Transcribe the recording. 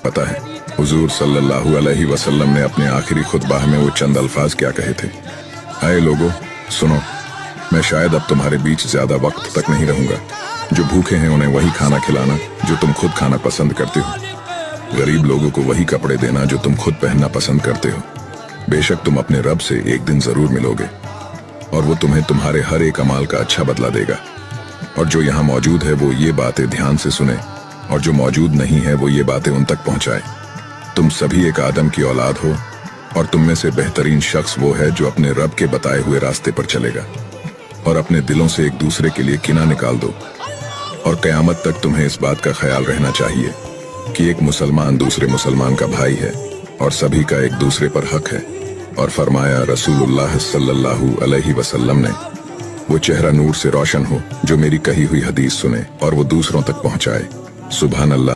पता है हुजूर सल्लल्लाहु अलैहि वसल्लम ने अपने आखिरी खुतबा में वो चंद अल्फाज क्या कहे थे? आए लोगों, सुनो, मैं शायद अब तुम्हारे बीच ज्यादा वक्त तक नहीं रहूंगा। जो भूखे हैं उन्हें वही खाना खिलाना जो तुम खुद खाना पसंद करते हो। गरीब लोगों को वही कपड़े देना जो तुम खुद पहनना पसंद करते हो। बेशक तुम अपने रब से एक दिन जरूर मिलोगे और वो तुम्हें तुम्हारे हर एक अमाल का अच्छा बदला देगा। और जो यहाँ मौजूद है वो ये बातें ध्यान से सुने, और जो मौजूद नहीं है वो ये बातें उन तक पहुंचाए। तुम सभी एक आदम की औलाद हो, और तुम में से बेहतरीन शख्स वो है जो अपने रब के बताए हुए रास्ते पर चलेगा। और अपने दिलों से एक दूसरे के लिए किना निकाल दो, और कयामत तक तुम्हें इस बात का ख्याल रहना चाहिए कि एक मुसलमान दूसरे मुसलमान का भाई है और सभी का एक दूसरे पर हक है। और फरमाया रसूलुल्लाह सल्लल्लाहु अलैहि वसल्लम ने, वो चेहरा नूर से रोशन हो जो मेरी कही हुई हदीस सुने और वो दूसरों तक पहुंचाए। सुभान अल्लाह।